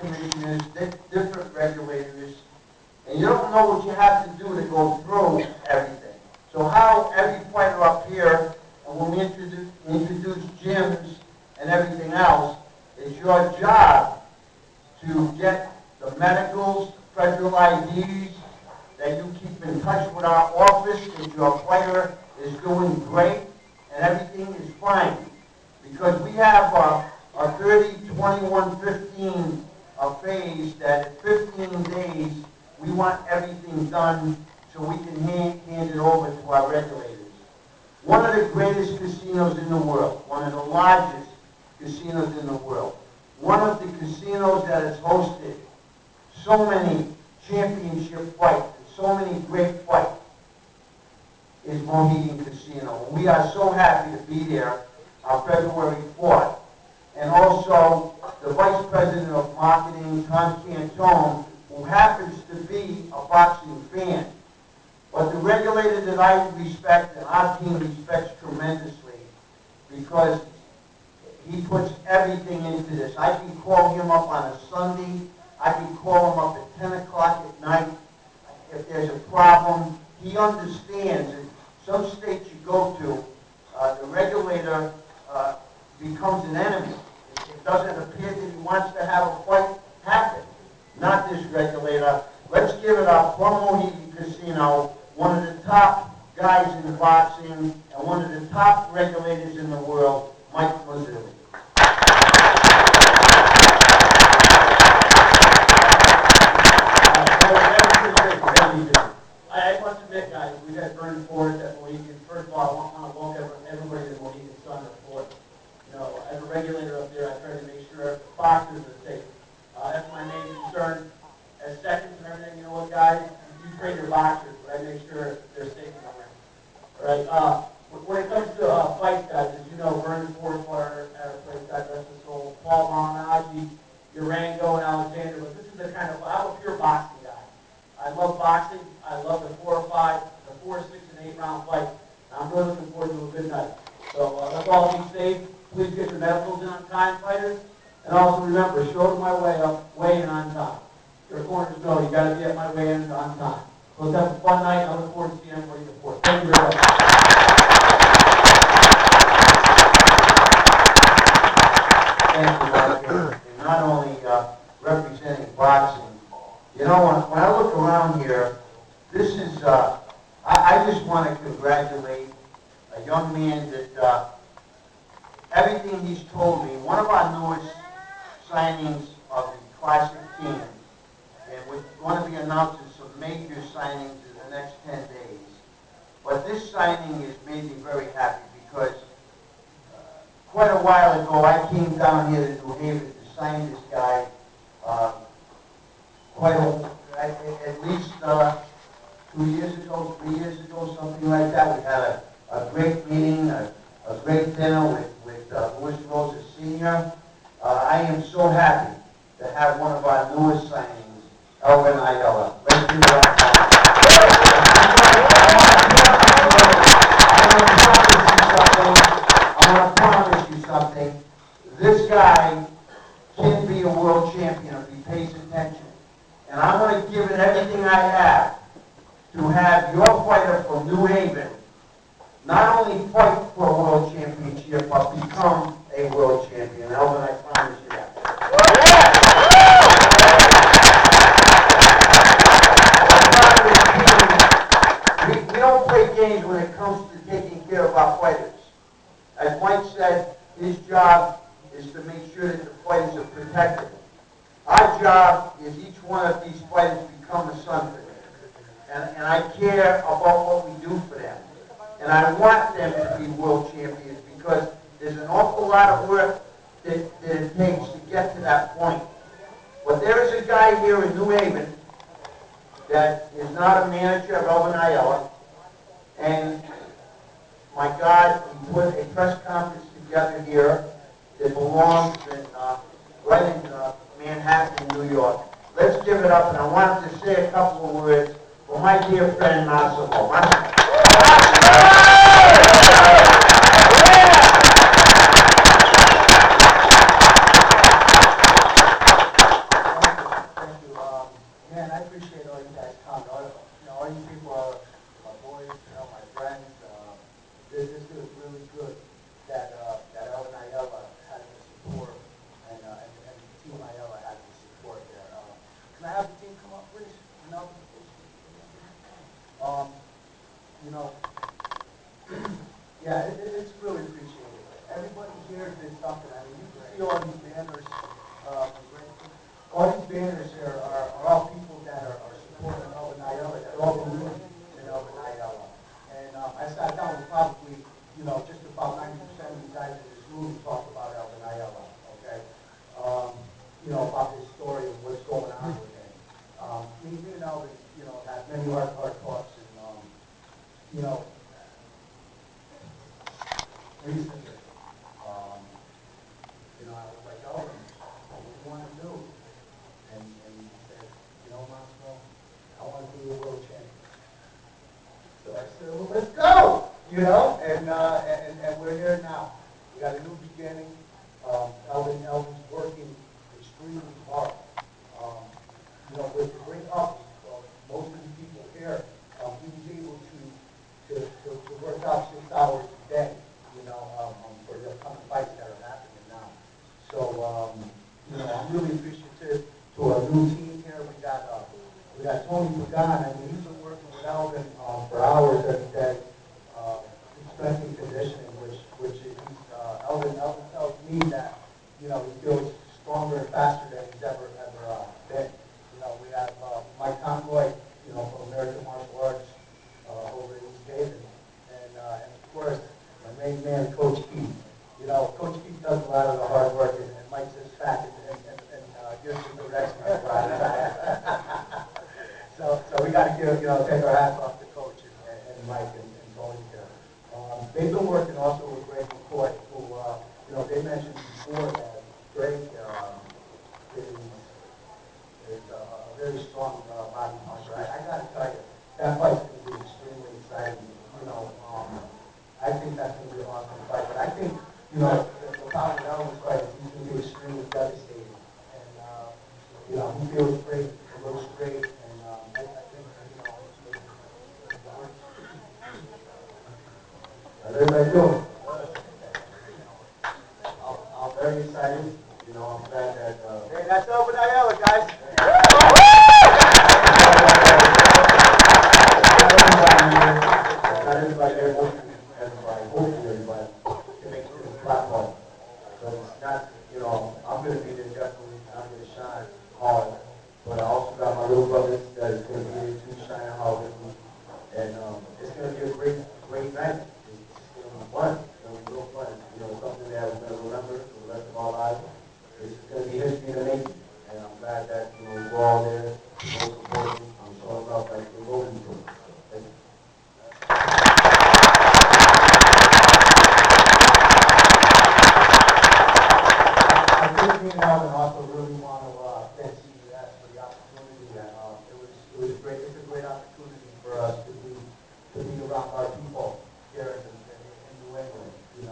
commissioners, different regulators, and you don't know what you have to do to go through everything. So how every fighter up here, and when we introduce gyms and everything else, it's your job to get the medicals, federal IDs, that you keep in touch with our office, that your fighter is doing great, and everything is fine. Because we have a 30, 21, 15 phase that at 15 days, we want everything done so we can hand it over to our regulators. One of the greatest casinos in the world, one of the largest casinos in the world, one of the casinos that has hosted so many championship fights, so many great fights, is Mohegan Casino. We are so happy to be there on February 4th. And also the Vice President of Marketing, Conn, who happens to be a boxing fan. But the regulator that I respect and our team respects tremendously, because he puts everything into this. I can call him up on a Sunday. I can call him up at 10 o'clock at night if there's a problem. He understands that some states you go to, the regulator becomes an enemy. It doesn't appear that he wants to have a fight happen. Not this regulator. Let's give it up for Mohegan Casino, one of the top guys in boxing and one of the top regulators in the world, Mike Mazzilli. I must admit, guys, we've had Burn Forest at Mohegan. First of all, I want to welcome everybody to Mohegan Sun Arena. You know, as a regulator up there, I try to make sure boxers are safe. That's my main concern. As seconds and everything, you know what, guys? You train your boxers, but I make sure they're safe in the ring. All right. When it comes to fights, guys, as you know, Vernon Forrest Water at our place, God rest his soul, Paul Malinaji, Urango, and Alexander. But this is the kind of, I'm a pure boxing guy. I love boxing. I love the 4 or 5, the 4, 6, and 8 round fight. I'm really looking forward to a good night. So let's all be safe. Please get your medicals in on time, fighters. And also remember, show my way up, weigh in on time. Your corners know you got to be at my weigh-in on time. So let's have a fun night. I look forward to seeing everybody the 4th. Thank you very much. Thank you, Mark. And not only representing boxing. You know, when I look around here, this is, I just want to congratulate a young man that everything he's told me, one of our newest signings of the Classic team, and we're going to be announcing some major signings in the next 10 days. But this signing has made me very happy because quite a while ago I came down here to New Haven to sign this guy at least 2 years ago, 3 years ago, something like that. We had a great meeting, a great dinner with Louis Rosa Sr. I am so happy to have one of our newest signings, Elvin Ayala. Let's do that. I want to promise you something. This guy can be a world champion if he pays attention. And I want to give it everything I have to have your fighter from New Haven not only fight for a world championship, but become a world champion. Elvin, I promise you that. We don't play games when it comes to taking care of our fighters. As Mike said, his job is to make sure that the fighters are protected. Our job is each one of these fighters become a son for them. And I care about what we do for them. And I want them to be world champions because there's an awful lot of work that it takes to get to that point. But there is a guy here in New Haven that is not a manager of Elvin Ayala. And my God, he put a press conference together here that belongs right in Manhattan, New York. Let's give it up, and I wanted to say a couple of words for my dear friend Massimo. all these banners here are all people that are supporting Elvin Ayala, that all believe in Elvin Ayala. And I sat down with probably, just about 90% of you guys in this room talked about Elvin Ayala, okay? About his story and what's going on with him. Me and Elvin, had many hard talks, and, recently, I was like, Elvin, what do you want to do? And he said, Monsko, I want to be a world champion. So I said, well, let's go, and we're here now. We got a new beginning. Elvin's working extremely hard. With the great help of most of the people here, he was able to work out 6 hours a day, for the upcoming fights that are happening now. So, I'm really appreciative to our new team here. We got Tony Pagan. I mean, he's been working with Elvin for hours every day, strength and conditioning, which is Elvin tells me that he feels stronger and faster than he's ever been. We have Mike Conroy, from American Martial Arts over in East Haven, and of course my main man, Coach Keith. Coach Keith does a lot of the hard work, and Mike sits back and gives the direction. So we got to take our hats off to Coach and Mike and Tony here. They've been working also with Greg McCoy, who they mentioned before that Greg is a very strong body puncher. I got to tell you, that fight's going to be extremely exciting. I think that's going to be an awesome fight. But I think, the problem with Elvin's fight is he's going to be extremely devastating. And, he feels great, a little straight, and I think, how's everybody doing? I'm very excited. I'm glad that... hey, that's Elvin Ayala, guys. Not everybody there, hopefully everybody can make it to the platform. So it's not, I'm going to be there definitely, and I'm going to shine hard. But I also got my little brothers that is going to be there too, shining hard with me. And it's going to be a great night. It's going to be fun. It's going to be real fun. Something that we're going to remember for the rest of our lives. It's going to be history in the making. And I'm glad that, we're all there, we're supporting, I'm showing love like we're always doing. Thank you. I think me and Elvin also really want to thank CES for the opportunity. It's a great opportunity for us to be around our people here in New England, and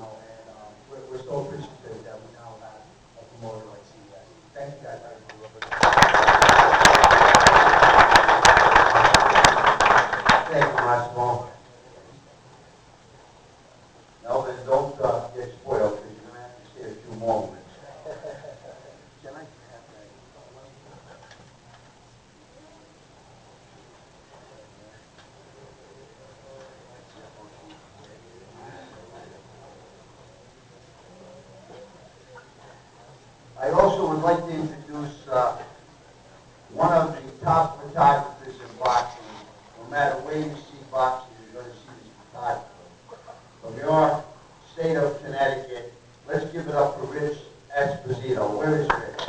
we're so appreciative that we now have a promoter like CES. Thank you guys. Thank you, Massimo. Elvin, don't get spoiled because you're going to have to say a few more words. Can I have that? I also would like to introduce one of the top photographers in boxing. No matter where you see boxing, you're going to see this photographer. From your state of Connecticut, let's give it up for Rich Esposito. Where is Rich?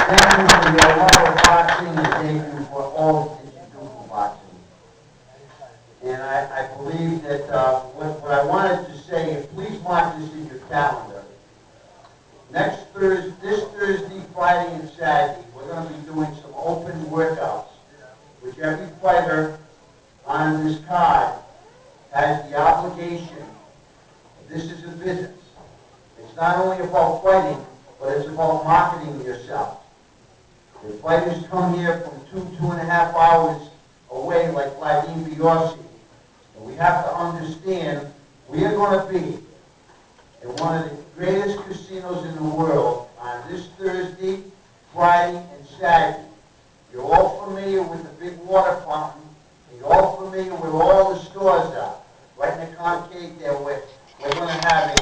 Thank you for your love of boxing and thank you for all that you do for boxing. And I believe that what I wanted to say, please mark this in your calendar. This Thursday, Friday, and Saturday, we're going to be doing some open workouts, which every fighter on this card has the obligation. This is a business. It's not only about fighting, but it's about marketing yourself. The fighters come here from 2.5 hours away like Vladine Biosse. And we have to understand we are going to be in one of the greatest casinos in the world on this Thursday, Friday, and Saturday. You're all familiar with the big water fountain. You're all familiar with all the stores out. Right in the concave there, we're going to have a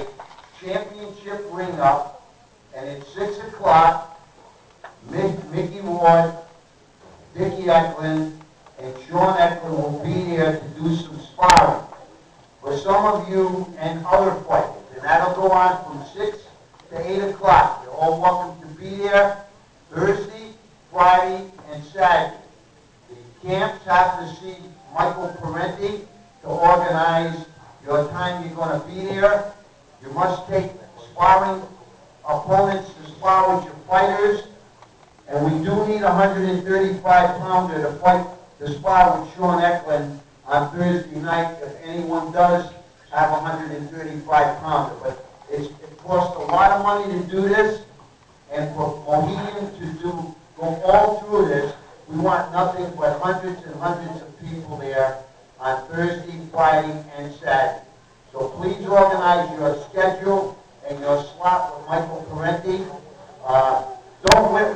championship ring up, and at 6 o'clock, Mickey Ward, Dickie Eklund, and Sean Eklund will be there to do some sparring for some of you and other fighters. And that'll go on from 6 to 8 o'clock. You're all welcome to be there Thursday, Friday, and Saturday. The camps have to see Michael Parenti to organize your time you're going to be there. You must take sparring opponents to spar with your fighters. And we do need a 135-pounder to fight to spar with Sean Eklund on Thursday night if anyone does have a 135-pounder. But it costs a lot of money to do this, and for Mohegan to go all through this, we want nothing but hundreds and hundreds of people there on Thursday, Friday, and Saturday. So please organize your schedule and your slot with Michael Parenti.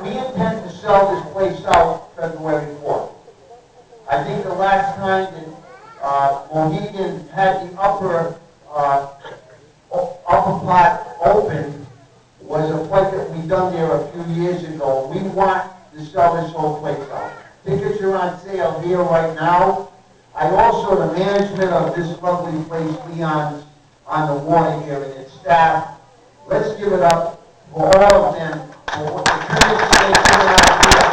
We intend to sell this place out February 4th. I think the last time that Mohegan had the upper part open was a fight that we done there a few years ago. We want to sell this whole place out. Tickets are on sale here right now. The management of this lovely place, Leon's on the water here, and its staff, let's give it up for all of them for what the courtesy they given out here.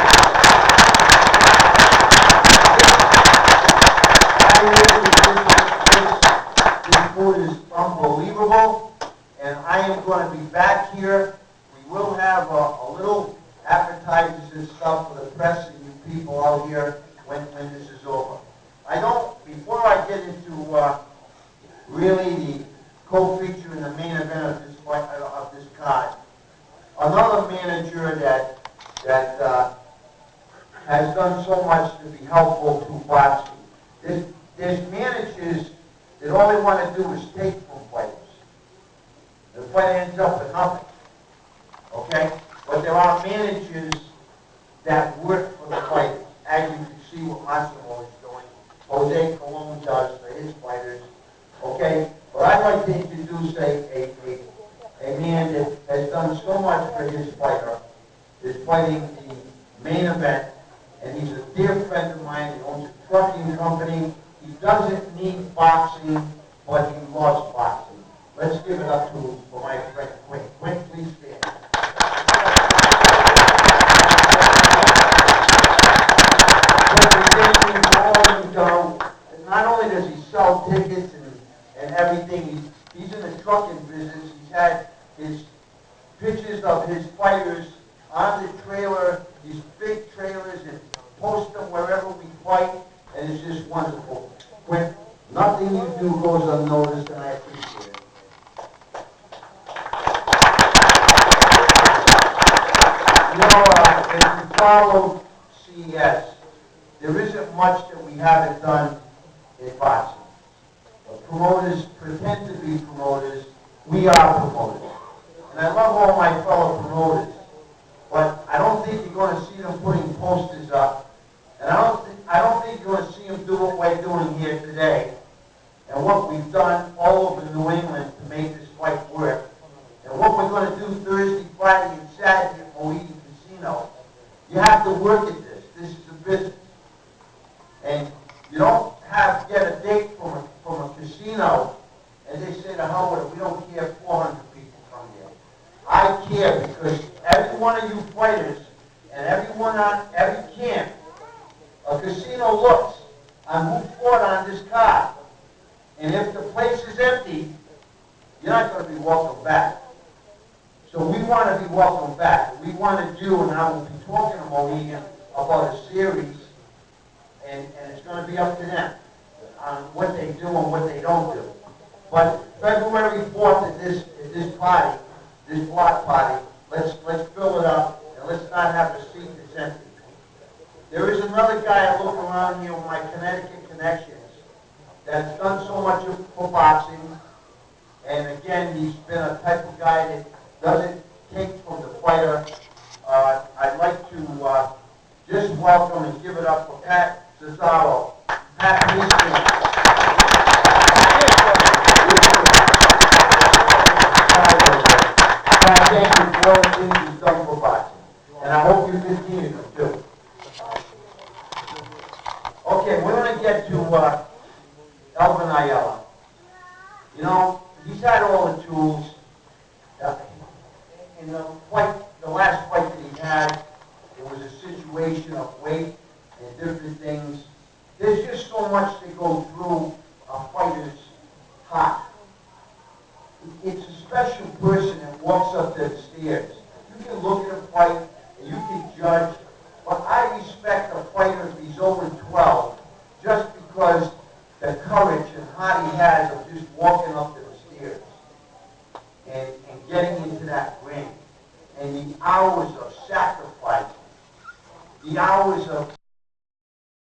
This food is unbelievable, and I am going to be back here. We will have a little appetizers and stuff for the press and you people out here when this is over. Before I get into really the co-feature and the main event of this fight, of this card, another manager that has done so much to be helpful to boxing. There's managers that all they want to do is take from fighters. The fight ends up with nothing. Okay? But there are managers that work for the fighters, as you can see what Massimo is doing. Jose Colon does for his fighters. Okay? But I'd like to introduce a man that has done so much for his fighter, is fighting the main event, and he's a dear friend of mine. He owns a trucking company. He doesn't need boxing, but he loves boxing. Let's give it up for my friend Quinn. Quinn, please stand. Not only does he sell tickets and everything, he's in the trucking business. He's had his pictures of his fighters on the trailer, these big trailers, and post them wherever we fight, and it's just wonderful. Quinn, nothing you do goes unnoticed, and I appreciate it. If you follow CES, there isn't much that we haven't done in boxing. Promoters pretend to be promoters. We are promoters. And I love all my fellow promoters, but I don't think you're going to see them putting posters up. And I don't think you're going to see them do what we're doing here today and what we've done all over New England to make this fight work. And what we're going to do Thursday, Friday, and Saturday at Mohegan Casino. You have to work at this. This is a business. And you don't get a date from a casino and they say to hell with it, we don't care 400 people come here. I care because every one of you fighters and everyone on every camp, a casino looks on who fought on this card. And if the place is empty, you're not going to be welcome back. So we want to be welcome back. We want to do, and I will be talking to Mohegan about a series, and it's going to be up to them on what they do and what they don't do. But February 4th at this party, this block party, let's fill it up, and let's not have a seat that's empty. There is another guy I look around here with my Connecticut connections that's done so much for boxing, and again, he's been a type of guy that doesn't take from the fighter. I'd like to just welcome and give it up for Pat Cesaro. Pat, please stand. want to thank you for all the things you've done for boxing. And I hope you continue them too. Okay, we're going to get to Elvin Ayala. You know, he's had all the tools. In the fight, the last fight that he had, it was a situation of weight and different things. There's just so much to go through a fighter's heart. It's a special person that walks up the stairs. You can look at a fight and you can judge, but I respect a fighter if he's over 12 just because the courage and heart he has of just walking up the stairs and getting into that ring and the hours of sacrifice, the hours of